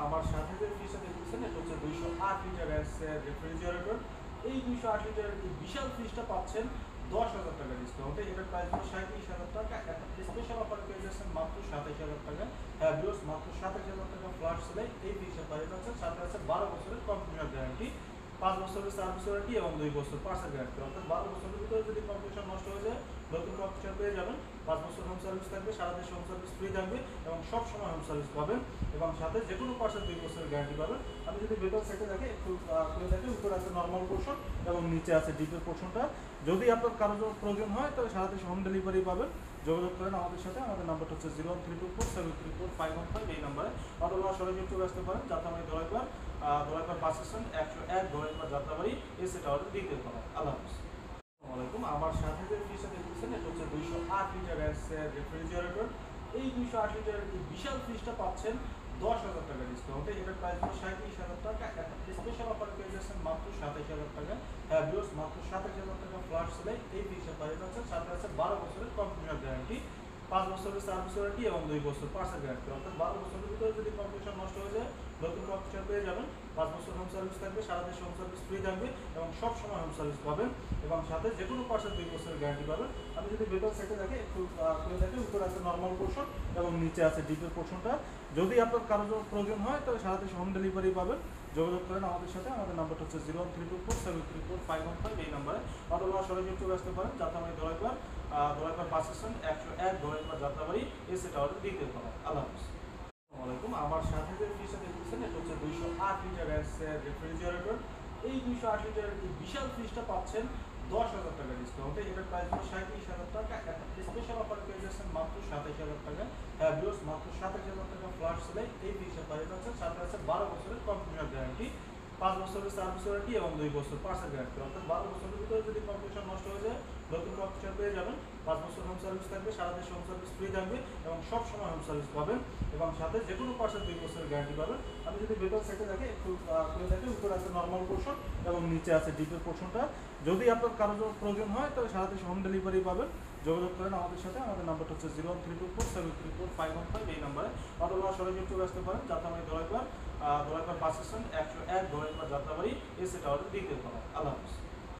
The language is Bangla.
আমার সাথে যে ফ্রিজটা দেখতেছেন এটা হচ্ছে 208 লিটার রেফ্রিজারেটর। এই 208 লিটারের এই বিশাল ফ্রিজটা পাচ্ছেন 10,000 টাকা ডিসকাউন্টে। এটার প্রাইস হলো 37,000 টাকা। একটা স্পেশাল অফার পেয়ে যাচ্ছেন মাত্র 27,000 টাকা। হ্যাঁ ভিউয়ার্স, মাত্র 27,000 টাকা ফ্ল্যাশ সেলে এই ফ্রিজটা পেয়ে যাচ্ছেন। সাথে আছে 12 বছরের কম্পিউটার গ্যারান্টি, 5 বছরের সার্ভিস ওয়ারেন্টি এবং 2 বছর পার্সেল গ্যারান্টি। অর্থাৎ 12 বছরের ভিতরে যদি কম্পিউটার নষ্ট হয়ে যায় নতুন কম্পিউটার পেয়ে যাবেন। 5 বছর হোম সার্ভিস থাকবে, সারা দেশে হোম সার্ভিস ফ্রি থাকবে এবং সব সময় হোম সার্ভিস পাবেন এবং সাথে যে কোনো পার্সেল 2 বছরের গ্যারান্টি পাবেন। আমি যদি ভেতর সাইডে দেখে একটু খুলে দেখে, উপরে আছে নর্মাল পোর্শন এবং নিচে আছে ডিপের পোর্শনটা। যদি আপনার কারোর প্রয়োজন হয় তাহলে সারা দেশে হোম ডেলিভারি পাবেন। যোগাযোগ করেন আমাদের সাথে। আমাদের নাম্বারটা হচ্ছে 01324734515 এই নাম্বারে, অথবা সরাসরি চলে আসতে পারেন যাত্রাবাড়ি দোলাইপাড় বাস স্ট্যান্ড 101 দোলাইপাড় যাত্রাবাড়ি এসে টাওয়ারের দ্বিতীয় তলায়। আল্লাহ হাফেজ। আসসালামু আলাইকুম। আমার সাথে যে ফ্রিজটা দেখতেছেন এটা হচ্ছে 208 লিটার রেফ্রিজারেটর। এই 208 লিটারের এই বিশাল ফ্রিজটা পাচ্ছেন 10,000 টাকা ডিসকাউন্টে। এটার প্রাইস হলো 37,000 টাকা। একটা স্পেশাল অফার পেয়ে যাচ্ছেন মাত্র 27,000 টাকা। হ্যাঁ ভিউয়ার্স, মাত্র 27,000 টাকা ফ্ল্যাশ সেলে এই ফ্রিজটা পেয়ে যাচ্ছেন। সাথে আছে 12 বছরের কম্পিউটার গ্যারান্টি, 5 বছরের সার্ভিস ওয়ারেন্টি এবং 2 বছর পার্সেল গ্যারান্টি। অর্থাৎ 12 বছরের ভিতরে যদি কম্পিউটার নষ্ট হয়ে যায় নতুন কম্পিউটার পেয়ে যাবেন। 5 বছর হোম সার্ভিস থাকবে, সারা দেশে হোম সার্ভিস ফ্রি থাকবে এবং সব সময় হোম সার্ভিস পাবেন এবং সাথে যে কোনো পার্সেল 2 বছরের গ্যারান্টি পাবেন। আমি যদি ভেতর সাইডে দেখে একটু খুলে দেখে, উপরে আছে নর্মাল পোর্শন এবং নিচে আছে ডিপের পোর্শনটা। যদি আপনার কারোর প্রয়োজন হয় তাহলে সারা দেশে হোম ডেলিভারি পাবেন। যোগাযোগ করেন আমাদের সাথে। আমাদের নাম্বারটা হচ্ছে 01324734515 এই নাম্বারে, অথবা সরাসরি চলে আসতে পারেন যাত্রাবাড়ি দোলাইপাড় বাস স্ট্যান্ড 101 দোলাইপাড় যাত্রাবাড়ি এসে টাওয়ারের দ্বিতীয় তলায়। আল্লাহ হাফেজ। আসসালামু আলাইকুম। আমার সাথে যে ফ্রিজটা দেখতেছেন এটা হচ্ছে 208 লিটার রেফ্রিজারেটর। এই 208 লিটারের এই বিশাল ফ্রিজটা পাচ্ছেন 10,000 টাকা ডিসকাউন্টে। এটার প্রাইস হলো 37,000 টাকা। একটা স্পেশাল অফার পেয়ে যাচ্ছেন মাত্র 27,000 টাকা। হ্যাঁ ভিউয়ার্স, মাত্র 27,000 টাকা ফ্ল্যাশ সেলে এই ফ্রিজটা পেয়ে যাচ্ছেন। সাথে আছে 12 বছরের কম্পিউটার গ্যারান্টি, 5 বছরের সার্ভিস ওয়ারেন্টি এবং 2 বছর পার্সেল গ্যারান্টি। অর্থাৎ 12 বছরের ভিতরে যদি কম্পিউটার নষ্ট হয়ে যায় নতুন কম্পিউটার পেয়ে যাবেন। 5 বছর হোম সার্ভিস থাকবে, সারা দেশে হোম সার্ভিস ফ্রি থাকবে এবং সব সময় হোম সার্ভিস পাবেন এবং সাথে যে কোনো পার্সেল 2 বছরের গ্যারান্টি পাবেন। আমি যদি ভেতর সাইডে দেখে একটু খুলে দেখে, উপরে আছে নর্মাল পোর্শন এবং নিচে আছে ডিপের পোর্শনটা। যদি আপনার কারোর প্রয়োজন হয় তাহলে সারা দেশে হোম ডেলিভারি পাবেন। যোগাযোগ করেন আমাদের সাথে। আমাদের নাম্বারটা হচ্ছে 01324734515 এই নাম্বারে, অথবা সরাসরি চলে আসতে পারেন যাত্রাবাড়ি দোলাইপাড় বাস স্ট্যান্ড 101 দোলাইপাড় যাত্রাবাড়ি এসে টাওয়ারের দ্বিতীয় তলায়। আল্লাহ হাফেজ।